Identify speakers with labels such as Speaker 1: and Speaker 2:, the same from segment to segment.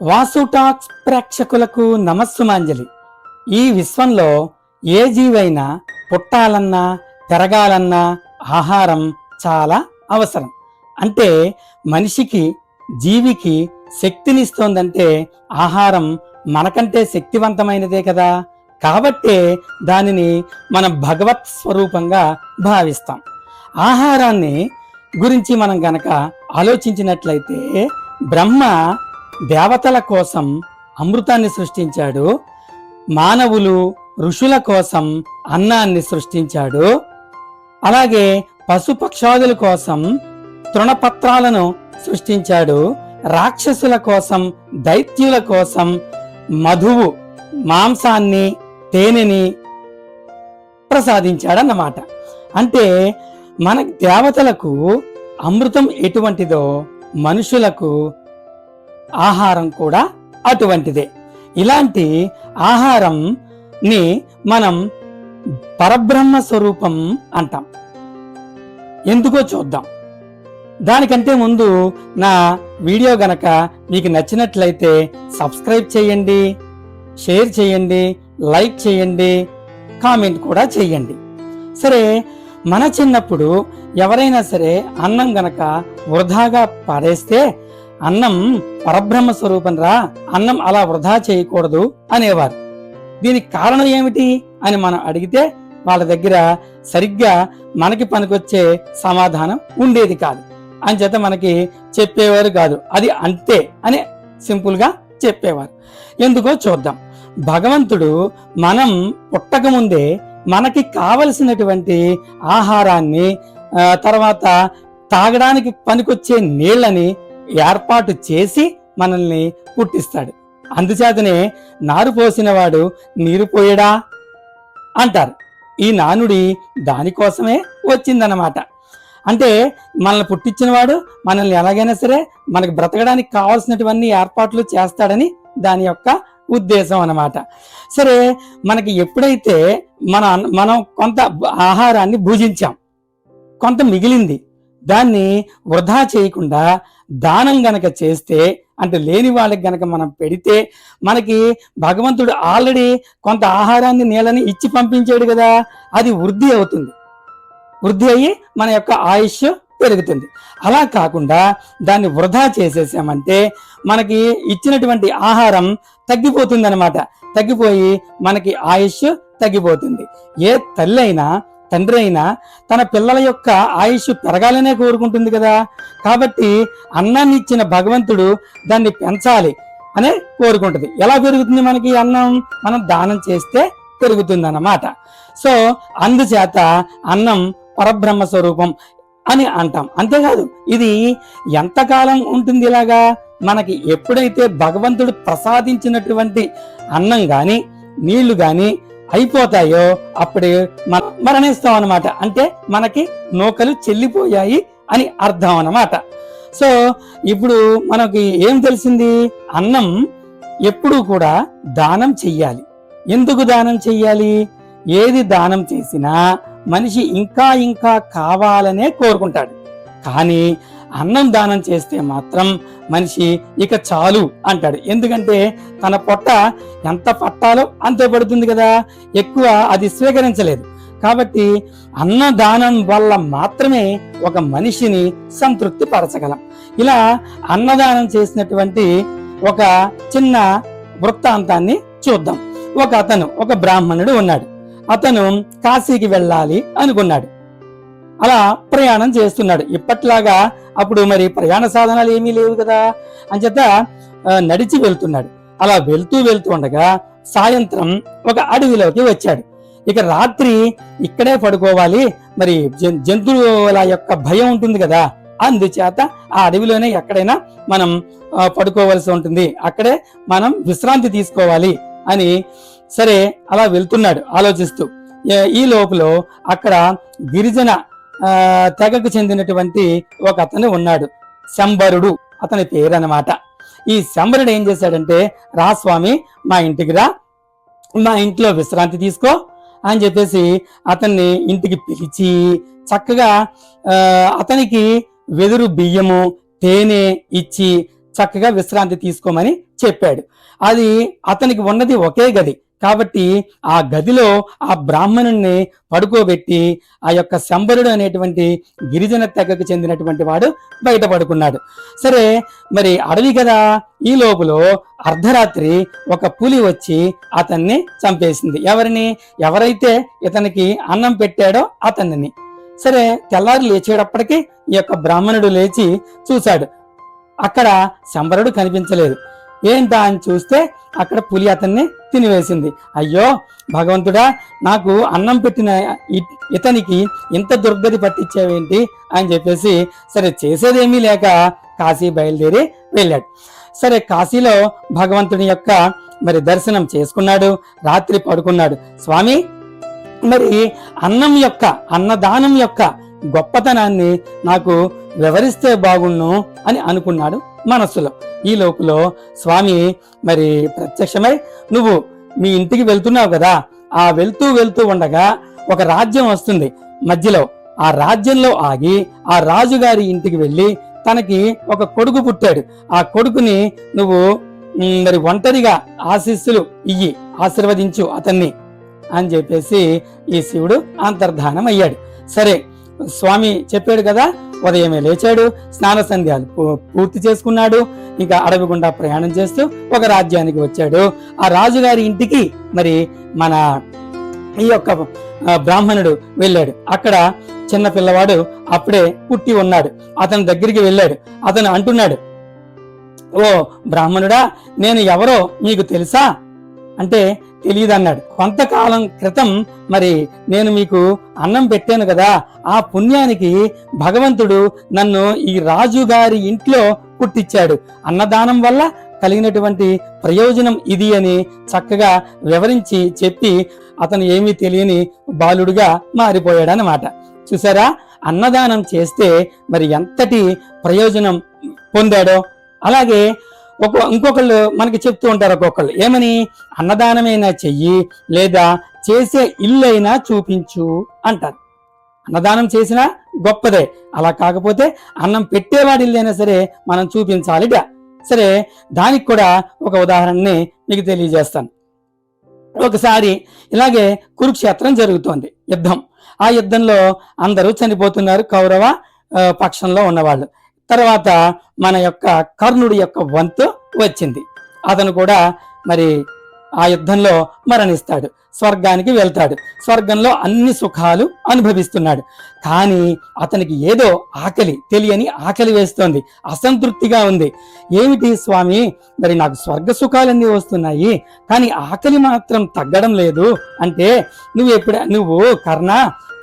Speaker 1: Vasu talks ప్రేక్షకులకు నమస్సుమాంజలి. ఈ విశ్వంలో ఏ జీవైనా పుట్టాలన్నా పెరగాలన్నా ఆహారం చాలా అవసరం. అంటే మనిషికి జీవికి శక్తినిస్తోందంటే ఆహారం మనకంటే శక్తివంతమైనదే కదా. కాబట్టే దానిని మనం భగవత్ స్వరూపంగా భావిస్తాం. ఆహారాన్ని గురించి మనం గనక ఆలోచించినట్లయితే బ్రహ్మ దేవతల కోసం అమృతాన్ని సృష్టించాడు, మానవులు ఋషుల కోసం అన్నాన్ని సృష్టించాడు, అలాగే పశుపక్షాదుల కోసం తృణపత్రాలను సృష్టించాడు, రాక్షసుల కోసం దైత్యుల కోసం మధువు మాంసాన్ని తేనెని ప్రసాదించాడన్నమాట. అంటే మన దేవతలకు అమృతం ఎటువంటిదో మనుషులకు ఆహారం కూడా అటువంటిదే. ఇలాంటి ఆహారంని మనం పరబ్రహ్మ స్వరూపం అంటాం. ఎందుకో చూద్దాం. దానికంటే ముందు నా వీడియో గనక మీకు నచ్చినట్లయితే సబ్స్క్రైబ్ చేయండి, షేర్ చేయండి, లైక్ చేయండి, కామెంట్ కూడా చేయండి. సరే, మన చిన్నప్పుడు ఎవరైనా సరే అన్నం గనక వృధాగా పారేస్తే అన్నం పరబ్రహ్మ స్వరూపం రా, అన్నం అలా వృధా చేయకూడదు అనేవారు. దీనికి కారణం ఏమిటి అని మనం అడిగితే వాళ్ళ దగ్గర సరిగ్గా మనకి పనికొచ్చే సమాధానం ఉండేది కాదు. అంచేత మనకి చెప్పేవారు కాదు. అది అంతే అని సింపుల్ గా చెప్పేవారు. ఎందుకో చూద్దాం. భగవంతుడు మనం పుట్టకముందే మనకి కావలసినటువంటి ఆహారాన్ని, తర్వాత తాగడానికి పనికొచ్చే నీళ్ళని ఏర్పాటు చేసి మనల్ని పుట్టిస్తాడు. అందుచేతనే నారు పోసినవాడు నీరు పోయడా అంటారు. ఈ నానుడి దానికోసమే వచ్చిందన్నమాట. అంటే మనల్ని పుట్టించినవాడు మనల్ని ఎలాగైనా సరే మనకు బ్రతకడానికి కావాల్సినటువన్నీ ఏర్పాట్లు చేస్తాడని దాని యొక్క ఉద్దేశం అన్నమాట. సరే, మనకి ఎప్పుడైతే మనం కొంత ఆహారాన్ని భుజించాం, కొంత మిగిలింది, దాన్ని వృధా చేయకుండా దానం గనక చేస్తే, అంటే లేని వాళ్ళకి గనక మనం పెడితే, మనకి భగవంతుడు ఆల్రెడీ కొంత ఆహారాన్ని నీళ్ళని ఇచ్చి పంపించాడు కదా, అది వృద్ధి అవుతుంది. వృద్ధి అయ్యి మన యొక్క ఆయుష్ పెరుగుతుంది. అలా కాకుండా దాన్ని వృధా చేసేసామంటే మనకి ఇచ్చినటువంటి ఆహారం తగ్గిపోతుంది అనమాట. తగ్గిపోయి మనకి ఆయుష్ తగ్గిపోతుంది. ఏ తల్లి అయినా తండ్రి అయినా తన పిల్లల యొక్క ఆయుష్ పెరగాలనే కోరుకుంటుంది కదా. కాబట్టి అన్నాన్ని ఇచ్చిన భగవంతుడు దాన్ని పెంచాలి అనే కోరుకుంటుంది. ఎలా పెరుగుతుంది మనకి అన్నం? మనం దానం చేస్తే పెరుగుతుంది అన్నమాట. సో అందుచేత అన్నం పరబ్రహ్మ స్వరూపం అని అంటాం. అంతేకాదు, ఇది ఎంతకాలం ఉంటుంది ఇలాగా? మనకి ఎప్పుడైతే భగవంతుడు ప్రసాదించినటువంటి అన్నం గాని నీళ్లు గాని అయిపోతాయో అప్పుడే మనం మరణిస్తాం అన్నమాట. అంటే మనకి నూకలు చెల్లిపోయాయి అని అర్థం అన్నమాట. సో ఇప్పుడు మనకి ఏం తెలిసింది? అన్నం ఎప్పుడూ కూడా దానం చెయ్యాలి. ఎందుకు దానం చెయ్యాలి? ఏది దానం చేసినా మనిషి ఇంకా ఇంకా కావాలనే కోరుకుంటాడు. కానీ అన్నం దానం చేస్తే మాత్రం మనిషి ఇక చాలు అంటాడు. ఎందుకంటే తన పొట్ట ఎంత పట్టాలో అంతే పడుతుంది కదా, ఎక్కువ అది స్వీకరించలేదు. కాబట్టి అన్నదానం వల్ల మాత్రమే ఒక మనిషిని సంతృప్తి పరచగలం. ఇలా అన్నదానం చేసినటువంటి ఒక చిన్న వృత్తాంతాన్ని చూద్దాం. ఒక బ్రాహ్మణుడు ఉన్నాడు. అతను కాశీకి వెళ్ళాలి అనుకున్నాడు. అలా ప్రయాణం చేస్తున్నాడు. ఇప్పట్లాగా అప్పుడు మరి ప్రయాణ సాధనాలు ఏమీ లేవు కదా, అంచేత నడిచి వెళ్తున్నాడు. అలా వెళ్తూ ఉండగా సాయంత్రం ఒక అడవిలోకి వచ్చాడు. ఇక రాత్రి ఇక్కడే పడుకోవాలి, మరి జంతువుల యొక్క భయం ఉంటుంది కదా, అందుచేత ఆ అడవిలోనే ఎక్కడైనా మనం పడుకోవలసి ఉంటుంది, అక్కడే మనం విశ్రాంతి తీసుకోవాలి అని సరే అలా వెళ్తున్నాడు ఆలోచిస్తూ. ఈ లోపల అక్కడ గిరిజన తెగకు చెందినటువంటి ఒక అతను ఉన్నాడు, శంబరుడు అతని పేరు అన్నమాట. ఈ శంబరుడు ఏం చేశాడంటే, రా స్వామి మా ఇంటికి రా, మా ఇంట్లో విశ్రాంతి తీసుకో అని చెప్పేసి అతన్ని ఇంటికి పిలిచి చక్కగా అతనికి వెదురు బియ్యము తేనె ఇచ్చి చక్కగా విశ్రాంతి తీసుకోమని చెప్పాడు. అది అతనికి ఉన్నది ఒకే గది కాబట్టి ఆ గదిలో ఆ బ్రాహ్మణుణ్ణి పడుకోబెట్టి ఆ యొక్క శంబరుడు అనేటువంటి గిరిజన తెగకు చెందినటువంటి వాడు బయట పడుకున్నాడు. సరే, మరి అడవి కదా, ఈ లోపులో అర్ధరాత్రి ఒక పులి వచ్చి అతన్ని చంపేసింది. ఎవరైతే ఇతనికి అన్నం పెట్టాడో అతన్ని. సరే, తెల్లారి లేచేటప్పటికి ఈ యొక్క బ్రాహ్మణుడు లేచి చూశాడు. అక్కడ శంబరుడు కనిపించలేదు. ఏంటా అని చూస్తే అక్కడ పులి అతన్ని తినివేసింది. అయ్యో భగవంతుడా, నాకు అన్నం పెట్టిన ఇతనికి ఇంత దుర్గతి పట్టించావేంటి అని చెప్పేసి సరే చేసేదేమీ లేక కాశీ బయలుదేరి వెళ్ళాడు. సరే, కాశీలో భగవంతుని యొక్క మరి దర్శనం చేసుకున్నాడు. రాత్రి పడుకున్నాడు. స్వామి, మరి అన్నదానం యొక్క గొప్పతనాన్ని నాకు వివరిస్తే బాగుండు అని అనుకున్నాడు మనస్సులో. ఈ లోపులో స్వామి మరి ప్రత్యక్షమై, నువ్వు మీ ఇంటికి వెళ్తున్నావు కదా, ఆ వెళ్తూ ఉండగా ఒక రాజ్యం వస్తుంది మధ్యలో. ఆ రాజ్యంలో ఆగి ఆ రాజుగారి ఇంటికి వెళ్ళి తనకి ఒక కొడుకు పుట్టాడు. ఆ కొడుకుని నువ్వు మరి ఒంటరిగా ఆశీస్సులు ఆశీర్వదించు అతన్ని అని చెప్పేసి ఈ శివుడు అంతర్ధానం అయ్యాడు. సరే, స్వామి చెప్పాడు కదా, ఉదయమే లేచాడు, స్నాన సంధ్యాలు పూర్తి చేసుకున్నాడు. ఇంకా అడవి గుండా ప్రయాణం చేస్తూ ఒక రాజ్యానికి వచ్చాడు. ఆ రాజుగారి ఇంటికి మరి మన ఈ యొక్క బ్రాహ్మణుడు వెళ్ళాడు. అక్కడ చిన్న పిల్లవాడు అప్పుడే పుట్టి ఉన్నాడు. అతని దగ్గరికి వెళ్ళాడు. అతను అంటున్నాడు, ఓ బ్రాహ్మణుడా, నేను ఎవరో మీకు తెలుసా అంటే తెలియదన్నాడు. కొంతకాలం క్రితం మరి నేను మీకు అన్నం పెట్టాను కదా, ఆ పుణ్యానికి భగవంతుడు నన్ను ఈ రాజుగారి ఇంట్లో పుట్టించాడు. అన్నదానం వల్ల కలిగినటువంటి ప్రయోజనం ఇది అని చక్కగా వివరించి చెప్పి అతను ఏమీ తెలియని బాలుడుగా మారిపోయాడు అన్నమాట. చూసారా, అన్నదానం చేస్తే మరి ఎంతటి ప్రయోజనం పొందాడో. అలాగే ఇంకొకళ్ళు మనకి చెప్తూ ఉంటారు, ఒక్కొక్కళ్ళు ఏమని, అన్నదానమైనా చెయ్యి లేదా చేసే ఇల్లైనా చూపించు అంటారు. అన్నదానం చేసినా గొప్పదే, అలా కాకపోతే అన్నం పెట్టేవాడి ఇల్లైనా సరే మనం చూపించాలిట. సరే, దానికి కూడా ఒక ఉదాహరణని మీకు తెలియజేస్తాను. ఒకసారి ఇలాగే కురుక్షేత్రం జరుగుతోంది, యుద్ధం. ఆ యుద్ధంలో అందరూ చనిపోతున్నారు, కౌరవ పక్షంలో ఉన్నవాళ్ళు. తర్వాత మన యొక్క కర్ణుడి యొక్క వంతు వచ్చింది. అతను కూడా మరి ఆ యుద్ధంలో మరణిస్తాడు, స్వర్గానికి వెళ్తాడు. స్వర్గంలో అన్ని సుఖాలు అనుభవిస్తున్నాడు. కానీ అతనికి ఏదో తెలియని ఆకలి వేస్తోంది, అసంతృప్తిగా ఉంది. ఏమిటి స్వామి, మరి నాకు స్వర్గ సుఖాలన్నీ వస్తున్నాయి కానీ ఆకలి మాత్రం తగ్గడం లేదు అంటే, నువ్వు కర్ణ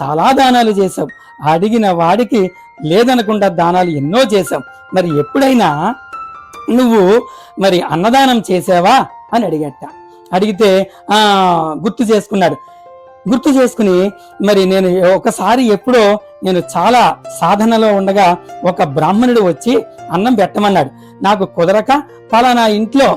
Speaker 1: చాలా దానాలు చేశావు, అడిగిన వాడికి లేదనకుండా దానాలు ఎన్నో చేశావు, మరి ఎప్పుడైనా నువ్వు మరి అన్నదానం చేసావా అని అడిగితే గుర్తు చేసుకుని మరి నేను ఒకసారి ఎప్పుడో నేను చాలా సాధనలో ఉండగా ఒక బ్రాహ్మణుడు వచ్చి అన్నం పెట్టమన్నాడు. నాకు కుదరక ఫలానా ఇంట్లో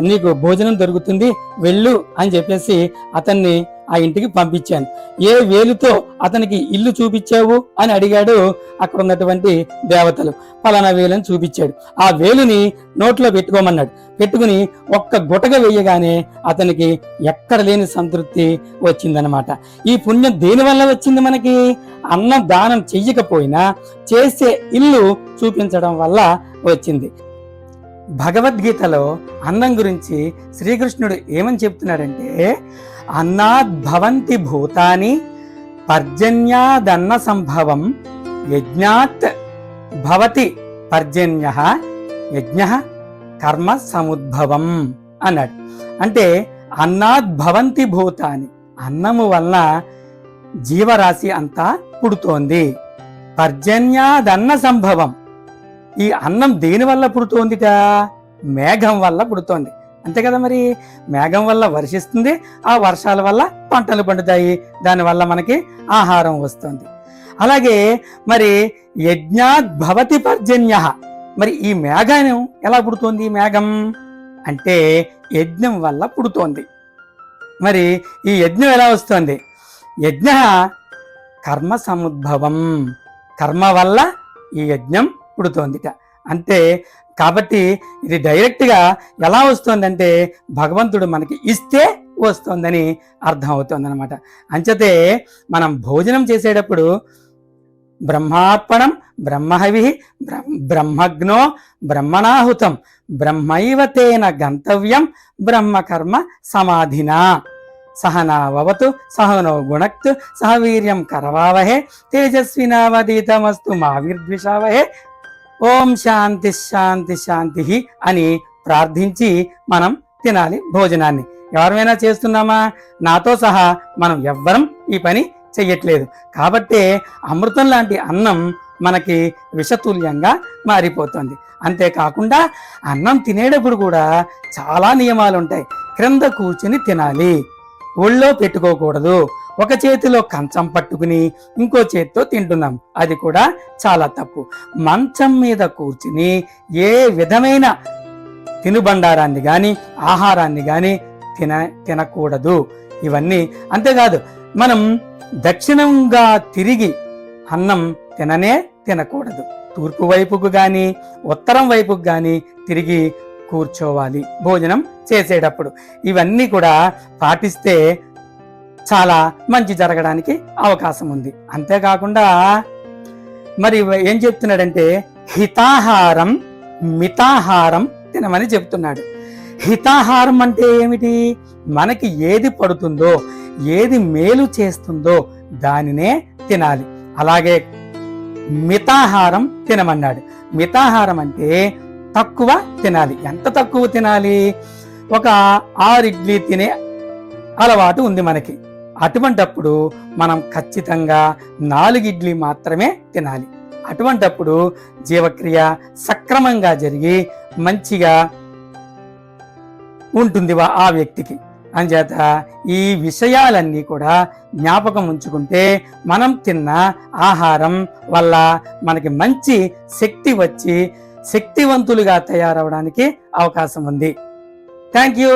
Speaker 1: నీకు భోజనం దొరుకుతుంది వెళ్ళు అని చెప్పేసి అతన్ని ఆ ఇంటికి పంపించాను. ఏ వేలుతో అతనికి ఇల్లు చూపించావు అని అడిగాడు. అక్కడ ఉన్నటువంటి దేవతలు ఫలానా వేలని చూపించాడు. ఆ వేలుని నోట్లో పెట్టుకోమన్నాడు. పెట్టుకుని ఒక్క గుటక వేయగానే అతనికి ఎక్కడ లేని సంతృప్తి వచ్చిందనమాట. ఈ పుణ్యం దేని వల్ల వచ్చింది మనకి? అన్న దానం చెయ్యకపోయినా చేసే ఇల్లు చూపించడం వల్ల వచ్చింది. భగవద్గీతలో అన్నం గురించి శ్రీకృష్ణుడు ఏమని చెప్తున్నాడంటే, అన్నాద్భవంతి భూతాని పర్జన్యాదన్న సంభవం యజ్ఞాత్ భవతి పర్జన్యః యజ్ఞః కర్మ సముద్భవం అన్నాడు. అంటే అన్నాద్భవంతి భూతాని, అన్నము వల్ల జీవరాశి అంతా పుడుతోంది. పర్జన్యాదన్న సంభవం, ఈ అన్నం దేని వల్ల పుడుతోందిట? మేఘం వల్ల పుడుతోంది. అంతే కదా, మరి మేఘం వల్ల వర్షిస్తుంది, ఆ వర్షాల వల్ల పంటలు పండుతాయి, దానివల్ల మనకి ఆహారం వస్తుంది. అలాగే మరి యజ్ఞాత్ భవతి పర్జన్యః, మరి ఈ మేఘం ఎలా పుడుతోంది? మేఘం అంటే యజ్ఞం వల్ల పుడుతోంది. మరి ఈ యజ్ఞం ఎలా వస్తుంది? యజ్ఞ కర్మ సముద్భవం, కర్మ వల్ల ఈ యజ్ఞం పుడుతోందిట. అంటే కాబట్టి ఇది డైరెక్ట్గా ఎలా వస్తుందంటే భగవంతుడు మనకి ఇస్తే వస్తుందని అర్థం అవుతుంది అనమాట. అంచేతే మనం భోజనం చేసేటప్పుడు బ్రహ్మార్పణం బ్రహ్మహవి బ్రహ్మగ్నో బ్రహ్మణాహుతం బ్రహ్మైవ తేన గంతవ్యం బ్రహ్మకర్మ సమాధినా సహనావతు సహనో గుణక్తు సహ వీర్యం కరవావహే తేజస్వినావదీతమస్తు మా విద్విషావహే ఓం శాంతి శాంతి శాంతి అని ప్రార్థించి మనం తినాలి భోజనాన్ని. ఎవరైనా చేస్తున్నామా? నాతో సహా మనం ఎవ్వరం ఈ పని చెయ్యట్లేదు. కాబట్టే అమృతం లాంటి అన్నం మనకి విషతుల్యంగా మారిపోతుంది. అంతేకాకుండా అన్నం తినేటప్పుడు కూడా చాలా నియమాలు ఉంటాయి. క్రింద కూర్చుని తినాలి, ఒళ్ళో పెట్టుకోకూడదు, ఒక చేతిలో కంచం పట్టుకుని ఇంకో చేతితో తింటున్నాం, అది కూడా చాలా తప్పు. మంచం మీద కూర్చుని ఏ విధమైన తినుబండారాన్ని కానీ ఆహారాన్ని కానీ తినకూడదు. ఇవన్నీ అంతేకాదు, మనం దక్షిణంగా తిరిగి అన్నం తినకూడదు. తూర్పు వైపుకు కానీ ఉత్తరం వైపుకు కానీ తిరిగి కూర్చోవాలి భోజనం చేసేటప్పుడు. ఇవన్నీ కూడా పాటిస్తే చాలా మంచి జరగడానికి అవకాశం ఉంది. అంతేకాకుండా మరి ఏం చెప్తున్నాడంటే హితాహారం మితాహారం తినమని చెప్తున్నాడు. హితాహారం అంటే ఏమిటి? మనకి ఏది పడుతుందో, ఏది మేలు చేస్తుందో దానినే తినాలి. అలాగే మితాహారం తినమన్నాడు. మితాహారం అంటే తక్కువ తినాలి. ఎంత తక్కువ తినాలి? ఒక 6 ఇడ్లీ తినే అలవాటు ఉంది మనకి. అటువంటప్పుడు మనం ఖచ్చితంగా 4 ఇడ్లీ మాత్రమే తినాలి. అటువంటప్పుడు జీవక్రియ సక్రమంగా జరిగి మంచిగా ఉంటుంది ఆ వ్యక్తికి. అంచేత ఈ విషయాలన్నీ కూడా జ్ఞాపకం ఉంచుకుంటే మనం తిన్న ఆహారం వల్ల మనకి మంచి శక్తి వచ్చి శక్తివంతులుగా తయారవడానికి అవకాశం ఉంది. Thank you.